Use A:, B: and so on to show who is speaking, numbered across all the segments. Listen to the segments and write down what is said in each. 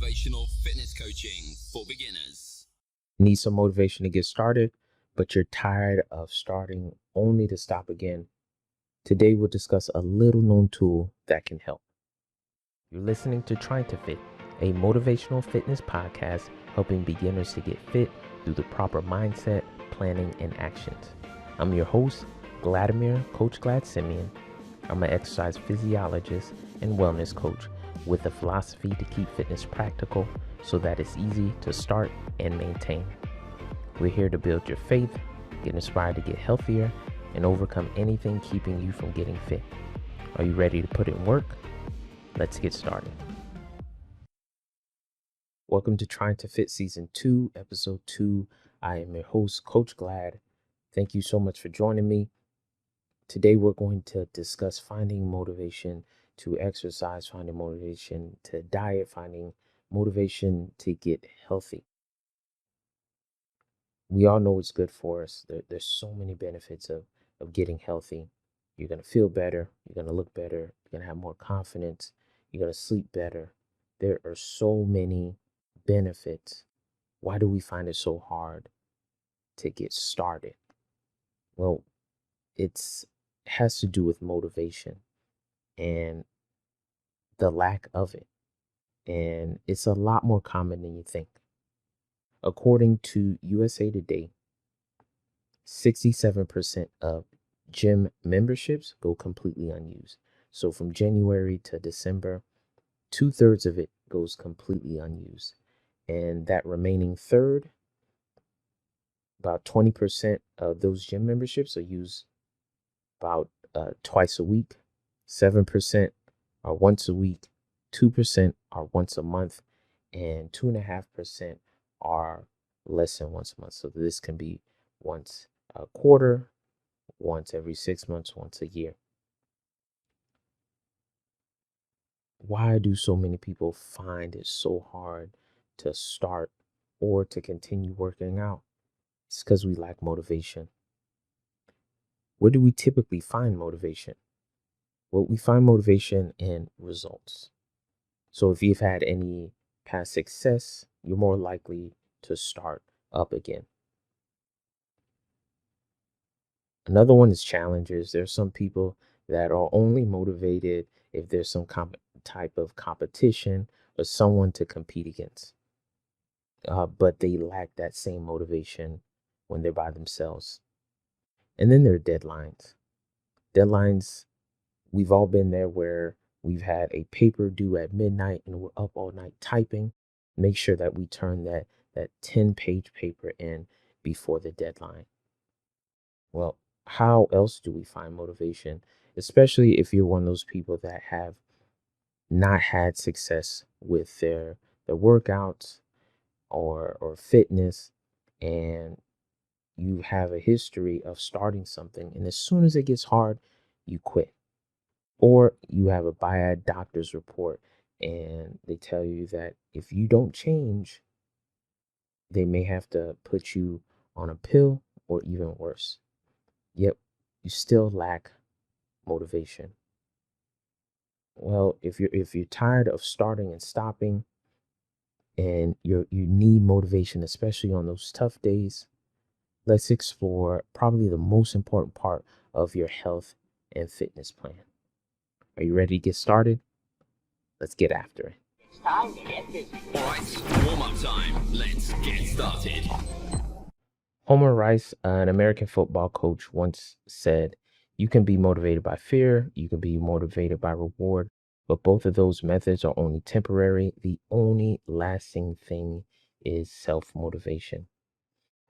A: motivational fitness coaching for beginners.
B: Need some motivation to get started, but you're tired of starting only to stop again. Today we'll discuss a little known tool that can help. You're listening to Trying to Fit, a motivational fitness podcast helping beginners to get fit through the proper mindset, planning, and actions. I'm your host, Coach Glad Simeon. I'm an exercise physiologist and wellness coach with a philosophy to keep fitness practical so that it's easy to start and maintain. We're here to build your faith, get inspired to get healthier, and overcome anything keeping you from getting fit. Are you ready to put in work? Let's get started. Welcome to Trying to Fit Season 2, Episode 2. I am your host, Coach Glad. Thank you so much for joining me. Today we're going to discuss finding motivation to exercise, finding motivation to diet, finding motivation to get healthy. We all know it's good for us. There's so many benefits of getting healthy. You're going to feel better. You're going to look better. You're going to have more confidence. You're going to sleep better. There are so many benefits. Why do we find it so hard to get started? Well, it has to do with motivation and the lack of it. And it's a lot more common than you think. According to USA Today, 67% of gym memberships go completely unused. So from January to December, 2/3 of it goes completely unused. And that remaining third, about 20% of those gym memberships are used about twice a week. 7% are once a week. 2% are once a month. And 2.5% are less than once a month. So this can be once a quarter, once every 6 months, once a year. Why do so many people find it so hard to start or to continue working out? It's because we lack motivation. Where do we typically find motivation? Well, we find motivation in results. So if you've had any past success, you're more likely to start up again. Another one is challenges. There's some people that are only motivated if there's some type of competition or someone to compete against. But they lack that same motivation when they're by themselves. And then there are deadlines. Deadlines, we've all been there where we've had a paper due at midnight and we're up all night typing. Make sure that we turn that 10-page paper in before the deadline. Well, how else do we find motivation? Especially if you're one of those people that have not had success with their workouts or fitness, and you have a history of starting something, and as soon as it gets hard, you quit. Or you have a bad doctor's report, and they tell you that if you don't change, they may have to put you on a pill or even worse. Yet you still lack motivation. Well, if you're tired of starting and stopping, and you need motivation, especially on those tough days, let's explore probably the most important part of your health and fitness plan. Are you ready to get started? Let's get after it.
A: It's time to get busy. All right, warm-up time. Let's get started.
B: Homer Rice, an American football coach, once said, "You can be motivated by fear, you can be motivated by reward, but both of those methods are only temporary. The only lasting thing is self-motivation."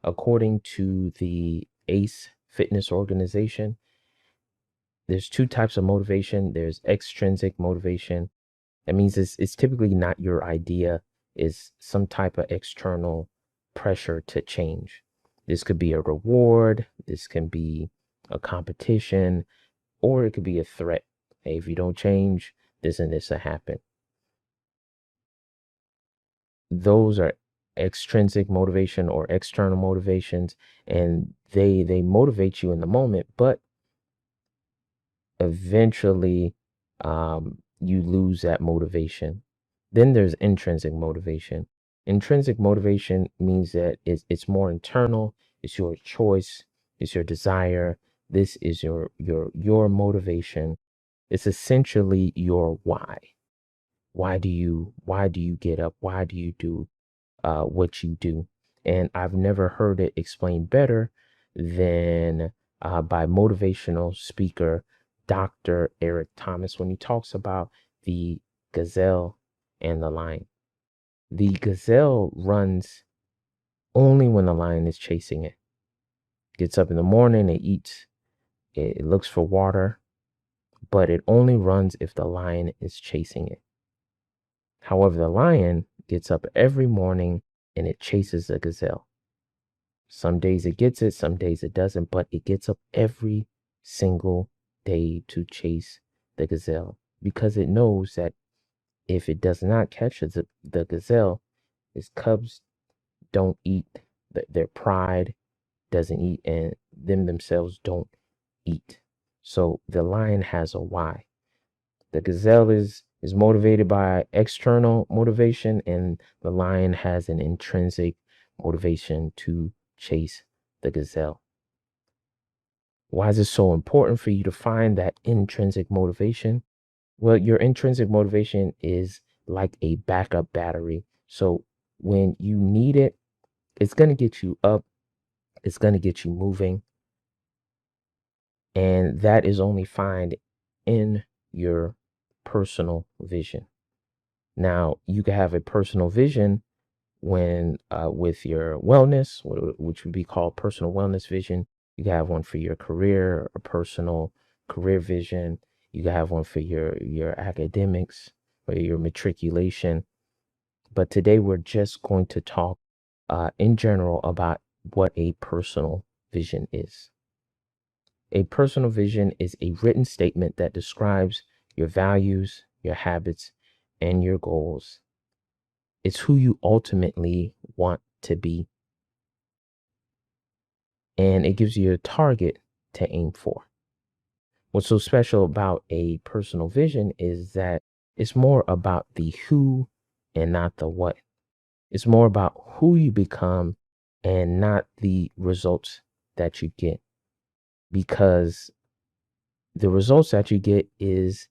B: According to the ACE Fitness Organization, there's two types of motivation. There's extrinsic motivation. That means it's typically not your idea, it's some type of external pressure to change. This could be a reward, this can be a competition, or it could be a threat. Hey, if you don't change, this and this will happen. Those are extrinsic motivation or external motivations, and they motivate you in the moment, but eventually you lose that motivation. Then there's intrinsic motivation. Intrinsic motivation means that it's more internal. It's your choice. It's your desire. This is your motivation. It's essentially your why. Why do you get up? Why do you do what you do? And I've never heard it explained better than by motivational speaker Dr. Eric Thomas when he talks about the gazelle and the lion. The gazelle runs only when the lion is chasing it. Gets up in the morning, it eats, it looks for water, but it only runs if the lion is chasing it. However, the lion gets up every morning and it chases the gazelle. Some days it gets it, some days it doesn't, but it gets up every single day to chase the gazelle because it knows that if it does not catch the gazelle, its cubs don't eat, their pride doesn't eat, and themselves don't eat. So the lion has a why. The gazelle is motivated by external motivation, and the lion has an intrinsic motivation to chase the gazelle. Why is it so important for you to find that intrinsic motivation? Well, your intrinsic motivation is like a backup battery. So when you need it, it's going to get you up, it's going to get you moving. And that is only found in your personal vision. Now, you can have a personal vision when with your wellness, which would be called personal wellness vision. You can have one for your career, a personal career vision. You can have one for your academics or your matriculation. But today we're just going to talk in general about what a personal vision is. A personal vision is a written statement that describes your values, your habits, and your goals. It's who you ultimately want to be. And it gives you a target to aim for. What's so special about a personal vision is that it's more about the who and not the what. It's more about who you become and not the results that you get. Because the results that you get is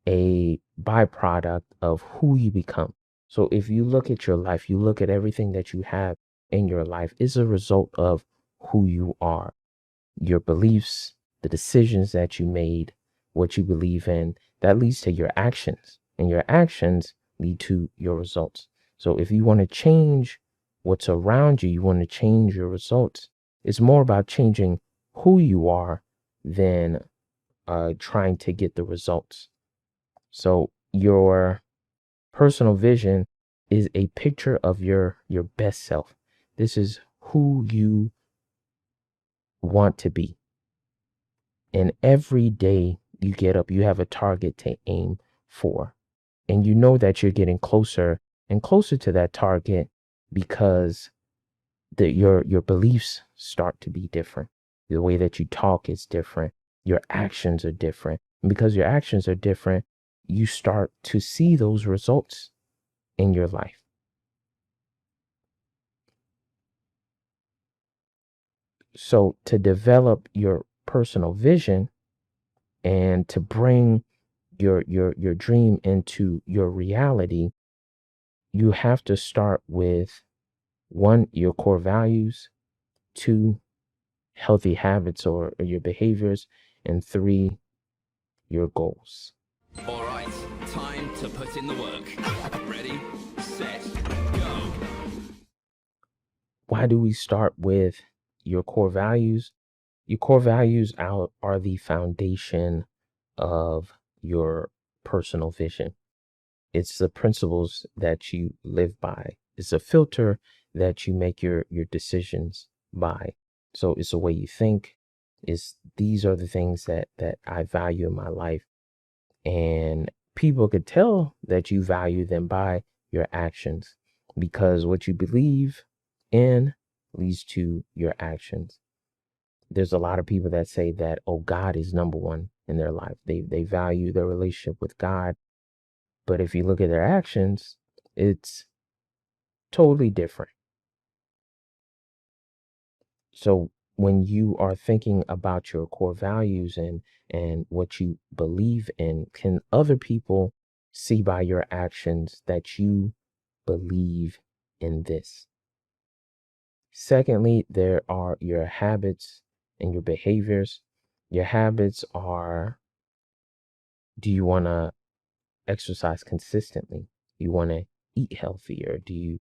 B: a byproduct of who you become. So if you look at your life, you look at everything that you have in your life is a result of who you are, your beliefs, the decisions that you made, what you believe in, that leads to your actions, and your actions lead to your results. So if you want to change what's around you, you want to change your results. It's more about changing who you are than trying to get the results. So your personal vision is a picture of your best self. This is who you want to be. And every day you get up, you have a target to aim for. And you know that you're getting closer and closer to that target because your beliefs start to be different. The way that you talk is different. Your actions are different. And because your actions are different, you start to see those results in your life. So to develop your personal vision and to bring your dream into your reality, you have to start with one, your core values, two, healthy habits or your behaviors, and three, your goals.
A: All right, time to put in the work. Ready, set, go.
B: Why do we start with your core values? Your core values are the foundation of your personal vision. It's the principles that you live by. It's a filter that you make your decisions by. So it's the way you think. These are the things that I value in my life. And people could tell that you value them by your actions because what you believe in leads to your actions. There's a lot of people that say that, oh, God is number one in their life. They value their relationship with God. But if you look at their actions, It's totally different. So when you are thinking about your core values and what you believe in, can other people see by your actions that you believe in this? Secondly, there are your habits and your behaviors. Your habits are, do you want to exercise consistently? You want to eat healthier? Do you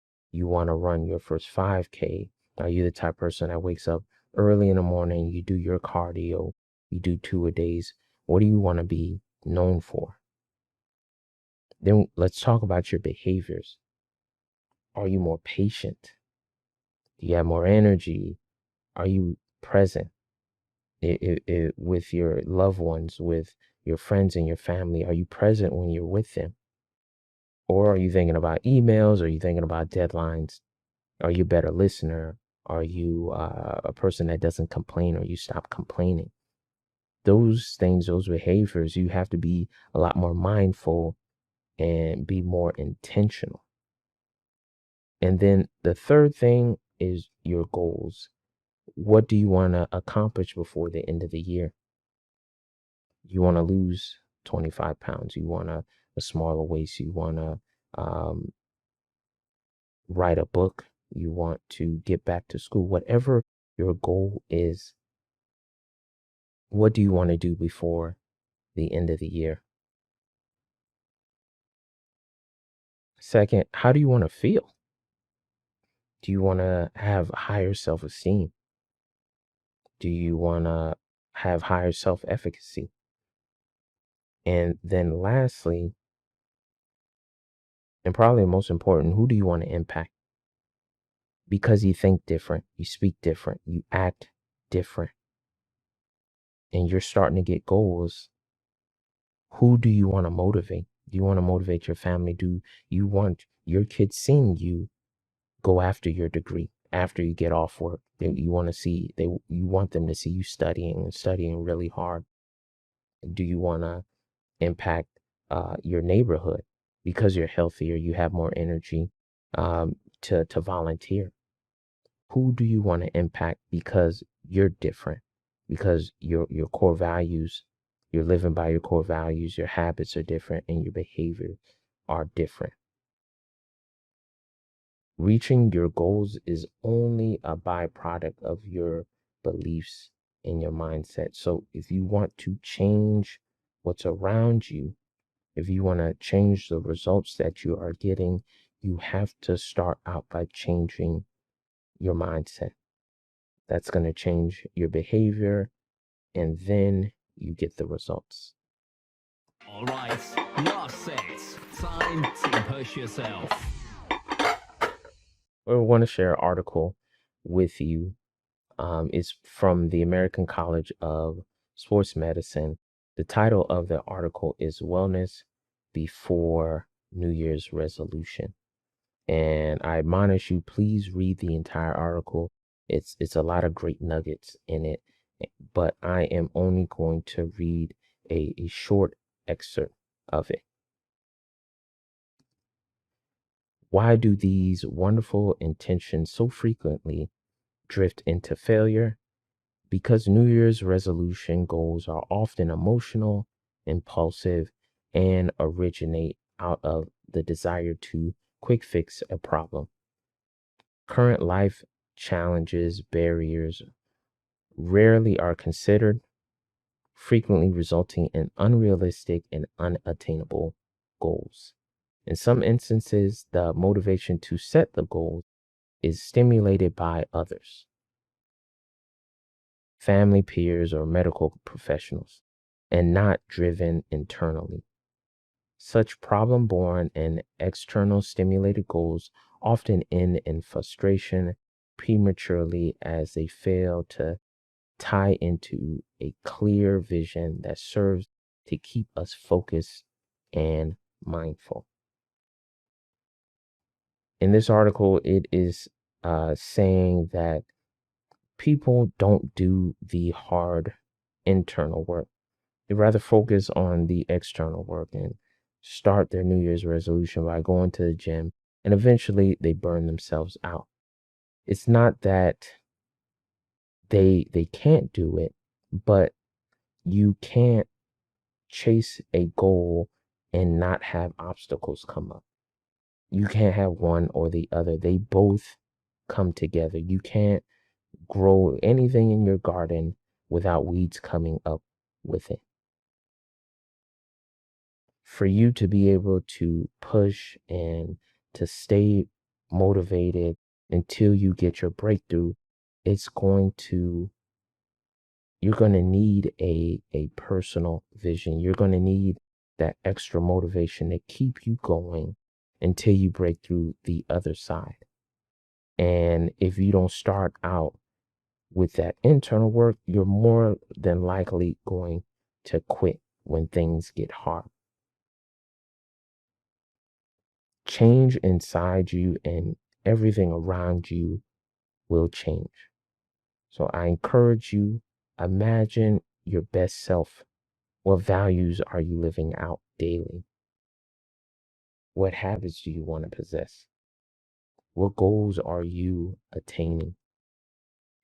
B: want to run your first 5K? Are you the type of person that wakes up early in the morning, you do your cardio, you do 2 a days? What do you want to be known for? Then let's talk about your behaviors. Are you more patient? Do you have more energy? Are you present with your loved ones, with your friends and your family? Are you present when you're with them? Or are you thinking about emails? Are you thinking about deadlines? Are you a better listener? Are you a person that doesn't complain, or you stop complaining? Those things, those behaviors, you have to be a lot more mindful and be more intentional. And then the third thing is your goals. What do you want to accomplish before the end of the year? You want to lose 25 pounds. You want a smaller waist. You want to um, write a book. You want to get back to school. Whatever your goal is, what do you want to do before the end of the year? Second, how do you want to feel? Do you want to have higher self-esteem? Do you want to have higher self-efficacy? And then lastly, and probably the most important, who do you want to impact? Because you think different, you speak different, you act different, and you're starting to get goals. Who do you want to motivate? Do you want to motivate your family? Do you want your kids seeing you go after your degree after you get off work? You want to see you want them to see you studying really hard. Do you want to impact your neighborhood because you're healthier, you have more energy to volunteer? Who do you want to impact because you're different, because your core values, you're living by your core values, your habits are different, and your behaviors are different? Reaching your goals is only a byproduct of your beliefs and your mindset. So if you want to change what's around you, if you want to change the results that you are getting, you have to start out by changing your mindset. That's going to change your behavior, and then you get the results.
A: All right, last set. Time to push yourself.
B: I want to share an article with you. It's from the American College of Sports Medicine. The title of the article is Wellness Before New Year's Resolution. And I admonish you, please read the entire article. It's a lot of great nuggets in it, but I am only going to read a short excerpt of it. Why do these wonderful intentions so frequently drift into failure? Because New Year's resolution goals are often emotional, impulsive, and originate out of the desire to quick fix a problem. Current life challenges, barriers rarely are considered, frequently resulting in unrealistic and unattainable goals. In some instances, the motivation to set the goals is stimulated by others, family, peers, or medical professionals, and not driven internally. Such problem-born and external stimulated goals often end in frustration prematurely as they fail to tie into a clear vision that serves to keep us focused and mindful. In this article, it is saying that people don't do the hard internal work. They rather focus on the external work and start their New Year's resolution by going to the gym, and eventually they burn themselves out. It's not that they can't do it, but you can't chase a goal and not have obstacles come up. You can't have one or the other. They both come together. You can't grow anything in your garden without weeds coming up with it. For you to be able to push and to stay motivated until you get your breakthrough, you're going to need a personal vision. You're going to need that extra motivation to keep you going until you break through the other side. And if you don't start out with that internal work, you're more than likely going to quit when things get hard. Change inside you and everything around you will change. So I encourage you, imagine your best self. What values are you living out daily? What habits do you want to possess? What goals are you attaining?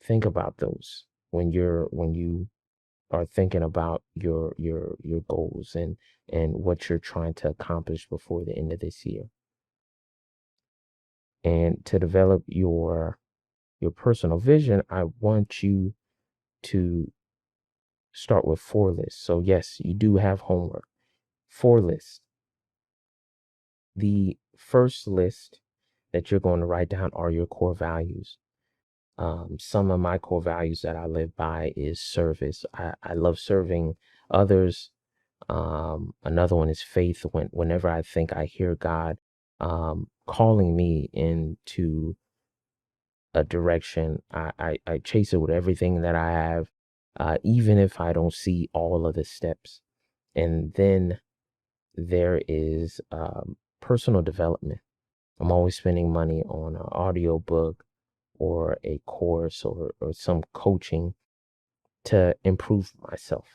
B: Think about those when you are thinking about your goals and what you're trying to accomplish before the end of this year. And to develop your personal vision, I want you to start with 4 lists. So yes, you do have homework. 4 lists. The first list that you're going to write down are your core values. Some of my core values that I live by is service. I love serving others. Another one is faith. Whenever I think I hear God calling me into a direction, I chase it with everything that I have, even if I don't see all of the steps. And then there is personal development. I'm always spending money on an audio book or a course or some coaching to improve myself.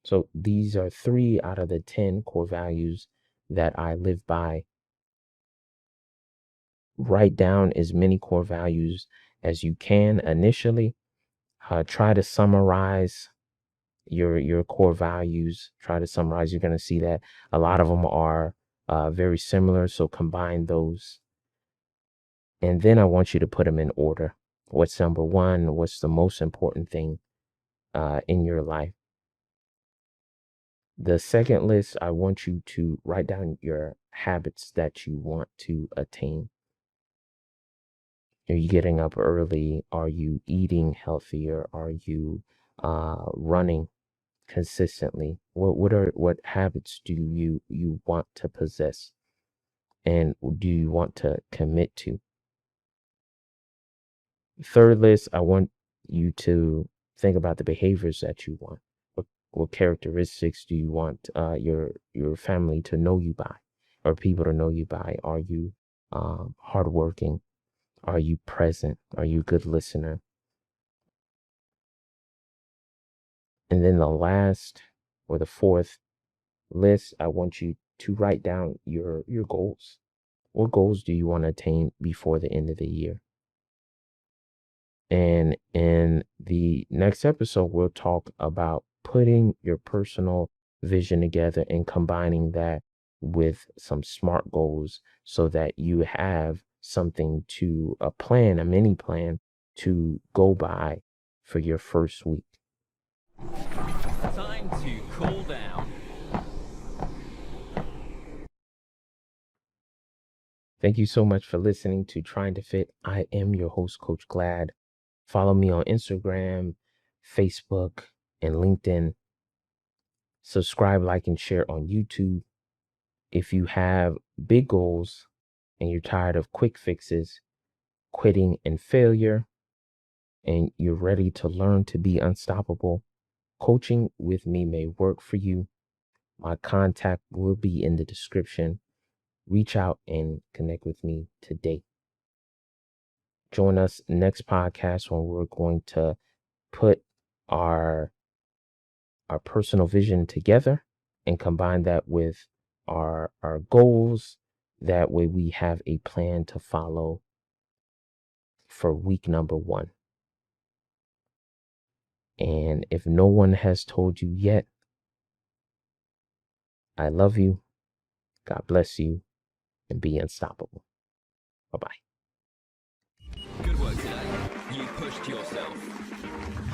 B: So these are 3 out of the 10 core values that I live by. Write down as many core values as you can initially. Try to summarize your core values. Try to summarize. You're going to see that a lot of them are very similar. So combine those. And then I want you to put them in order. What's number 1? What's the most important thing in your life? The second list, I want you to write down your habits that you want to attain. Are you getting up early? Are you eating healthier? Are you running consistently? What habits do you want to possess, and do you want to commit to? Third list, I want you to think about the behaviors that you want. What characteristics do you want your family to know you by, or people to know you by? Are you hardworking? Are you present? Are you a good listener? And then the last or the fourth list, I want you to write down your goals. What goals do you want to attain before the end of the year? And in the next episode, we'll talk about putting your personal vision together and combining that with some SMART goals so that you have something a mini plan to go by for your first week.
A: Time to cool down.
B: Thank you so much for listening to Trying to Fit. I am your host, Coach Glad. Follow me on Instagram, Facebook, and LinkedIn. Subscribe, like, and share on YouTube. If you have big goals and you're tired of quick fixes, quitting, and failure, and you're ready to learn to be unstoppable, coaching with me may work for you. My contact will be in the description. Reach out and connect with me today. Join us next podcast when we're going to put our personal vision together and combine that with our goals That way we have a plan to follow for week number 1. And if no one has told you yet, I love you, God bless you, and be unstoppable. Bye-bye.
A: Good work today. You pushed yourself.